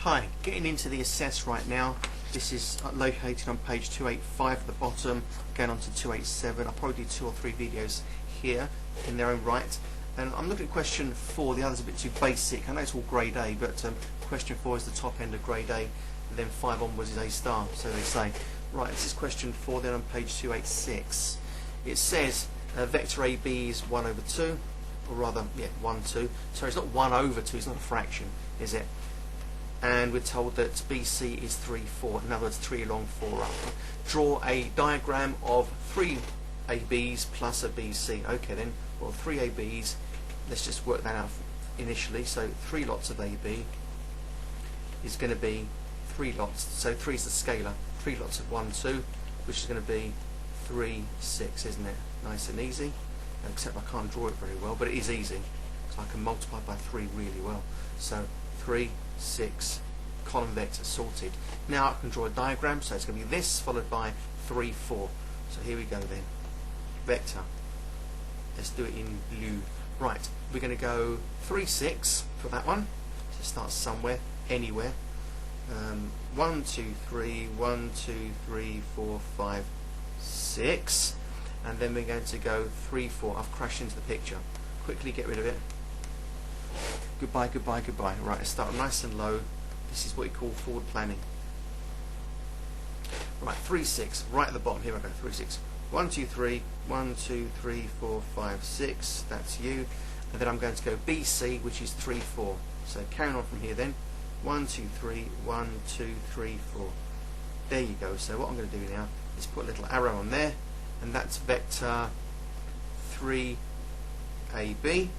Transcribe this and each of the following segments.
Hi, getting into the assess right now. This is located on page 285 at the bottom, going on to 287. I'll probably do 2 or 3 videos here in their own right. And I'm looking at question 4, the other's a bit too basic. I know it's all grade A, but question 4 is the top end of grade A, and then 5 onwards is A star, so they say. Right, this is question 4 then on page 286. It says vector AB is 1 over 2, or rather, 1, 2. Sorry, it's not 1 over 2, it's not a fraction, is it? And we're told that BC is 3, 4, in other words 3 along, 4 up. Draw a diagram of 3 ABs plus a BC. Okay then, well 3 ABs, let's just work that out initially. So 3 lots of AB is going to be 3 lots, so 3 is the scalar, 3 lots of 1, 2, which is going to be 3, 6, isn't it? Nice and easy, except I can't draw it very well, but it is easy, so I can multiply by 3 really well. So 3, 6, column vector sorted. Now I can draw a diagram, so it's going to be this followed by 3, 4. So here we go then. Vector. Let's do it in blue. Right, we're going to go 3, 6 for that one. So it starts somewhere, anywhere. 1, 2, 3, 1, 2, 3, 4, 5, 6. And then we're going to go 3, 4. I've crashed into the picture. Quickly get rid of it. Goodbye, goodbye, goodbye. Right, let's start nice and low. This is what we call forward planning. Right, 3, 6, right at the bottom. Here I go, 3, 6. 1, 2, 3, 1, 2, 3, 4, 5, 6. That's you. And then I'm going to go BC, which is 3, 4. So carrying on from here then. 1, 2, 3, 1, 2, 3, 4. There you go. So what I'm going to do now is put a little arrow on there, and that's vector 3AB.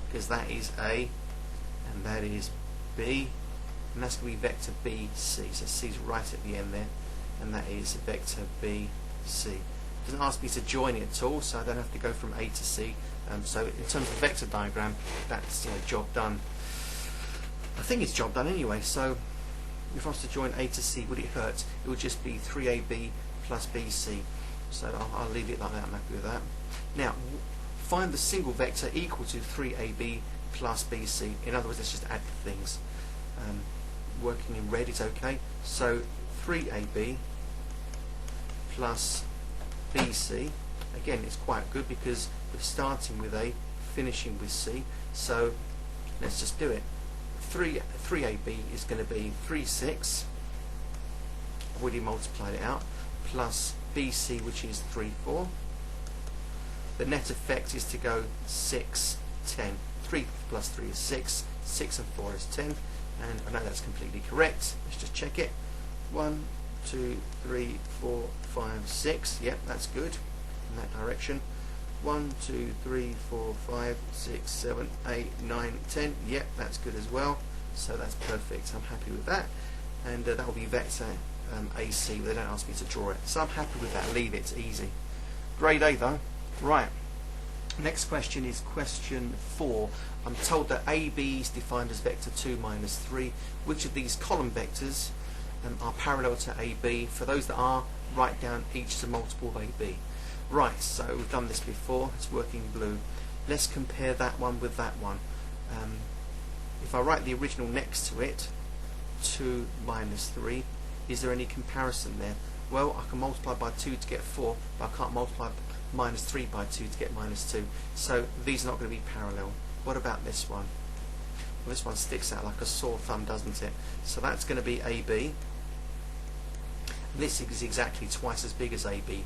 Because that is A and that is B, and that's going to be vector BC. So C is right at the end there, and that is vector BC. It doesn't ask me to join it at all, so I don't have to go from A to C. So in terms of vector diagram, that's job done. I think it's job done anyway. So if I was to join A to C, would it hurt? It would just be 3AB plus BC. So I'll leave it like that. I'm happy with that. Now, find the single vector equal to 3AB plus BC. In other words, let's just add the things. Working in red is okay. So 3AB plus BC. Again, it's quite good because we're starting with A, finishing with C. So let's just do it. 3AB is going to be 3, 6. I've already multiplied it out. Plus BC, which is 3, 4. The net effect is to go 6, 10. 3 plus 3 is 6. 6 and 4 is 10. And I know that's completely correct. Let's just check it. 1, 2, 3, 4, 5, 6. Yep, that's good in that direction. 1, 2, 3, 4, 5, 6, 7, 8, 9, 10. Yep, that's good as well. So that's perfect. I'm happy with that. And that will be vector AC. They don't ask me to draw it. So I'm happy with that. Leave it. It's easy. Grade A though. Right, next question is question 4. I'm told that AB is defined as vector 2 minus 3. Which of these column vectors are parallel to AB? For those that are, write down each to multiple of AB. Right, so we've done this before. It's working blue. Let's compare that one with that one. If I write the original next to it, 2 minus 3, is there any comparison there? Well, I can multiply by 2 to get 4, but I can't multiply minus 3 by 2 to get minus 2. So these are not going to be parallel. What about this one? Well, this one sticks out like a sore thumb, doesn't it? So that's going to be AB. This is exactly twice as big as AB.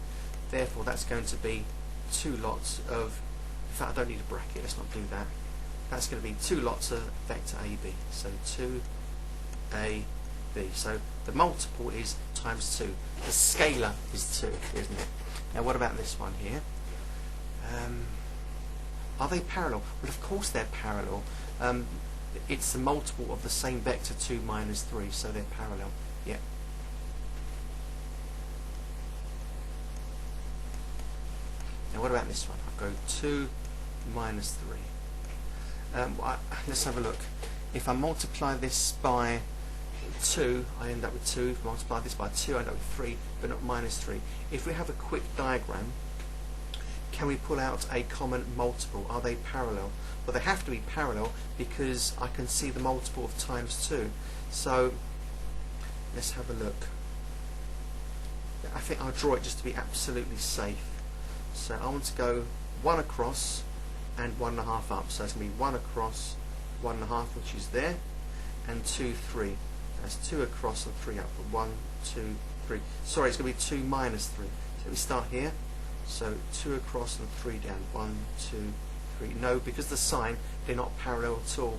Therefore, that's going to be 2 lots of... In fact, I don't need a bracket. Let's not do that. That's going to be 2 lots of vector AB. So 2AB. So the multiple is times 2. The scalar is 2, isn't it? Now what about this one here? Are they parallel? Well, of course they're parallel. It's the multiple of the same vector 2 minus 3, so they're parallel. Yeah. Now what about this one? I'll go 2 minus 3. Let's have a look. If I multiply this by 2, I end up with 2. If I multiply this by 2, I end up with 3, but not minus 3. If we have a quick diagram, can we pull out a common multiple? Are they parallel? Well, they have to be parallel because I can see the multiple of times 2. So let's have a look. I think I'll draw it just to be absolutely safe. So I want to go 1 across and 1.5 up. So it's going to be 1 across, 1.5, which is there, and 2, 3. That's 2 across and 3 up. 1, 2, 3. Sorry, it's going to be 2 minus 3. So we start here. So 2 across and 3 down. 1, 2, 3. No, because the sign, they're not parallel at all.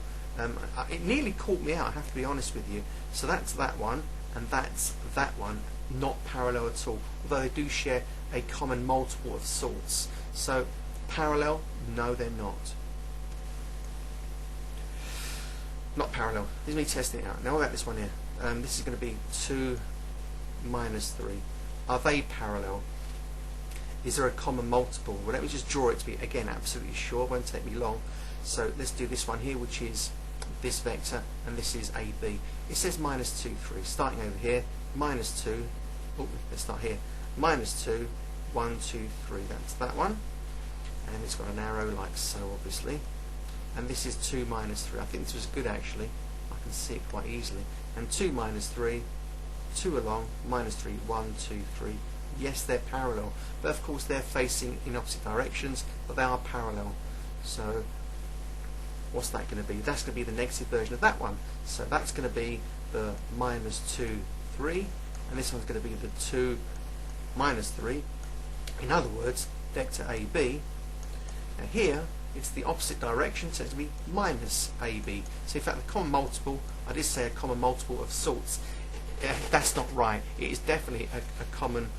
It nearly caught me out, I have to be honest with you. So that's that one, and that's that one, not parallel at all. Although they do share a common multiple of sorts. So parallel? No, they're not. Not parallel. This is me testing it out. Now what about this one here? This is going to be 2 minus 3. Are they parallel? Is there a common multiple? Well, let me just draw it to be, again, absolutely sure. It won't take me long. So let's do this one here, which is this vector, and this is AB. It says minus 2, 3. Starting over here, minus 2. Oh, let's start here. Minus 2, 1, 2, 3. That's that one. And it's got an arrow like so, obviously. And this is 2 minus 3. I think this was good, actually. I can see it quite easily. And 2 minus 3, 2 along, minus 3, 1, 2, 3. Yes, they're parallel. But of course, they're facing in opposite directions, but they are parallel. So what's that going to be? That's going to be the negative version of that one. So that's going to be the minus 2, 3. And this one's going to be the 2 minus 3. In other words, vector AB. Now here, it's the opposite direction, so it's going to be minus AB. So in fact, the common multiple, I did say a common multiple of sorts. That's not right. It is definitely a common,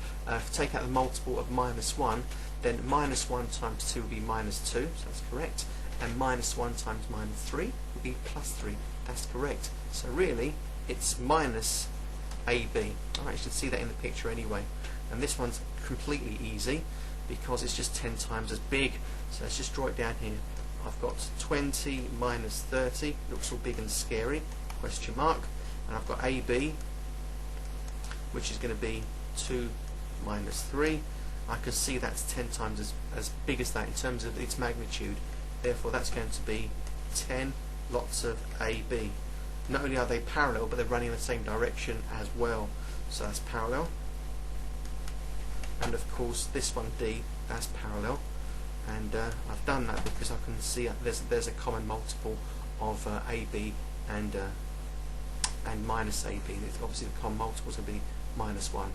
take out the multiple of minus 1, then minus 1 times 2 will be minus 2, so that's correct. And minus 1 times minus 3 will be plus 3. That's correct. So really, it's minus AB. I should see that in the picture anyway. And this one's completely easy because it's just 10 times as big. So let's just draw it down here. I've got 20 minus 30. Looks all big and scary. Question mark. And I've got AB, which is going to be 2 minus 3. I can see that's 10 times as big as that in terms of its magnitude. Therefore, that's going to be 10 lots of AB. Not only are they parallel, but they're running in the same direction as well. So that's parallel. And of course, this one D, that's parallel. And I've done that because I can see there's a common multiple of AB and minus AB. Obviously, the common multiple is going to be minus 1.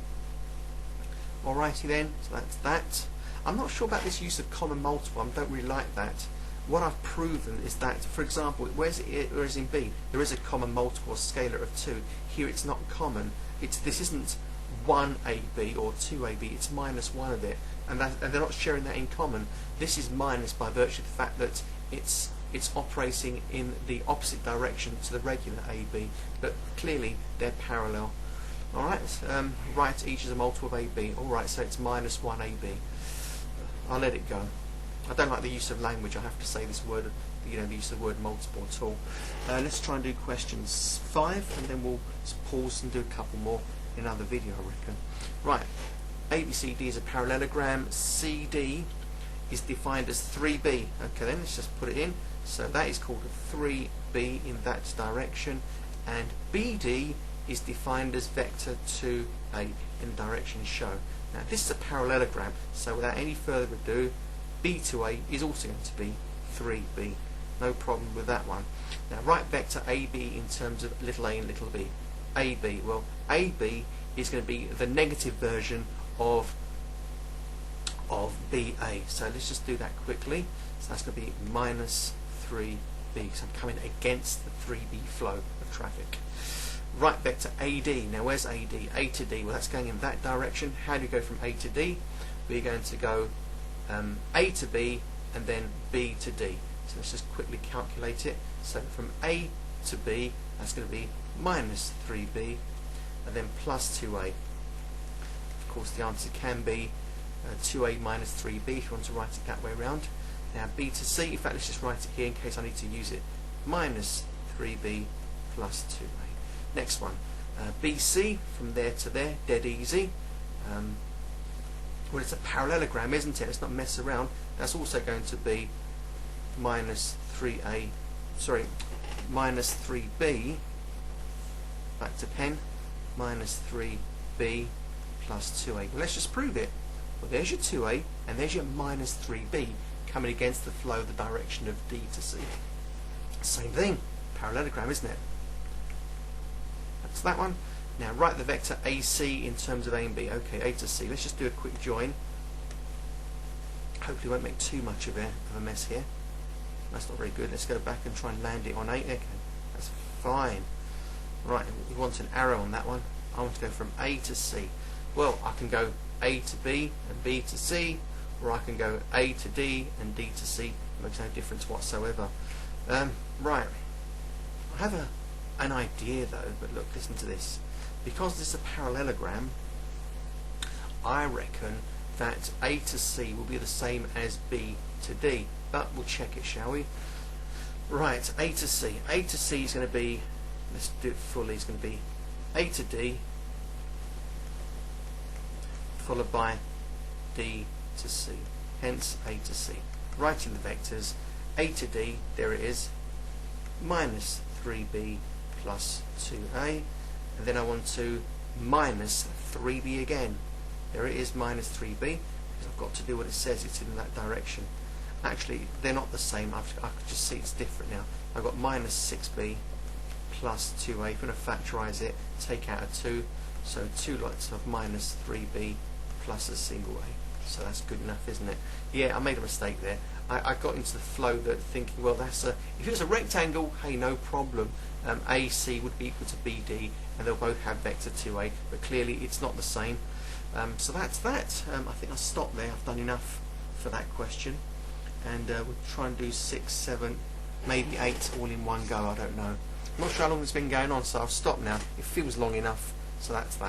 Alrighty then, so that's that. I'm not sure about this use of common multiple. I don't really like that. What I've proven is that, for example, whereas in B there is a common multiple or scalar of 2. Here it's not common. This isn't 1AB or 2AB. It's minus 1 of it, and they're not sharing that in common. This is minus by virtue of the fact that it's operating in the opposite direction to the regular AB, but clearly they're parallel. Alright, write each as a multiple of AB. Alright, so it's minus 1AB. I'll let it go. I don't like the use of language, I have to say this word, the use of the word multiple at all. Let's try and do questions 5, and then we'll pause and do a couple more in another video, I reckon. Right, ABCD is a parallelogram. CD is defined as 3B. Okay, then let's just put it in. So that is called a 3B in that direction, and BD is defined as vector 2A in the direction shown. Now this is a parallelogram, so without any further ado, B to A is also going to be 3B. No problem with that one. Now write vector AB in terms of little a and little b. AB, well, AB is going to be the negative version of BA. So let's just do that quickly. So that's going to be minus 3B, so I'm coming against the 3B flow of traffic. Right vector AD. Now where's AD? A to D. Well, that's going in that direction. How do you go from A to D? We're going to go A to B and then B to D. So let's just quickly calculate it. So from A to B, that's going to be minus 3B and then plus 2A. Of course, the answer can be 2A minus 3B if you want to write it that way around. Now B to C, in fact, let's just write it here in case I need to use it. Minus 3B plus 2A. Next one, BC, from there to there, dead easy. Well, it's a parallelogram, isn't it? Let's not mess around. That's also going to be minus 3b, back to pen, minus 3b plus 2a. Well, let's just prove it. Well, there's your 2a, and there's your minus 3b coming against the flow of the direction of D to C. Same thing, parallelogram, isn't it? That's that one. Now write the vector AC in terms of A and B. Okay, A to C. Let's just do a quick join. Hopefully won't make too much of a mess here. That's not very good. Let's go back and try and land it on A. Okay, that's fine. Right, we want an arrow on that one. I want to go from A to C. Well, I can go A to B and B to C, or I can go A to D and D to C. It makes no difference whatsoever. Right, I have an idea though, but look, listen to this. Because this is a parallelogram, I reckon that A to C will be the same as B to D, but we'll check it, shall we? Right, A to C. A to C is going to be, let's do it fully, it's going to be A to D followed by D to C, hence A to C. Writing the vectors, A to D, there it is, minus 3b plus 2a, and then I want to minus 3b again. There it is, minus 3b, because I've got to do what it says, it's in that direction. Actually, they're not the same, I can just see it's different now. I've got minus 6b plus 2a. If I'm going to factorise it, take out a 2, so 2 lots of minus 3b plus a single a. So that's good enough, isn't it? Yeah, I made a mistake there. I got into the flow that thinking, well, that's if it was a rectangle, hey, no problem. AC would be equal to BD, and they'll both have vector 2A, but clearly it's not the same. So that's that. I think I'll stop there. I've done enough for that question, and we'll try and do 6, 7, maybe 8 all in one go. I don't know. I'm not sure how long it's been going on, so I'll stop now. It feels long enough, so that's that.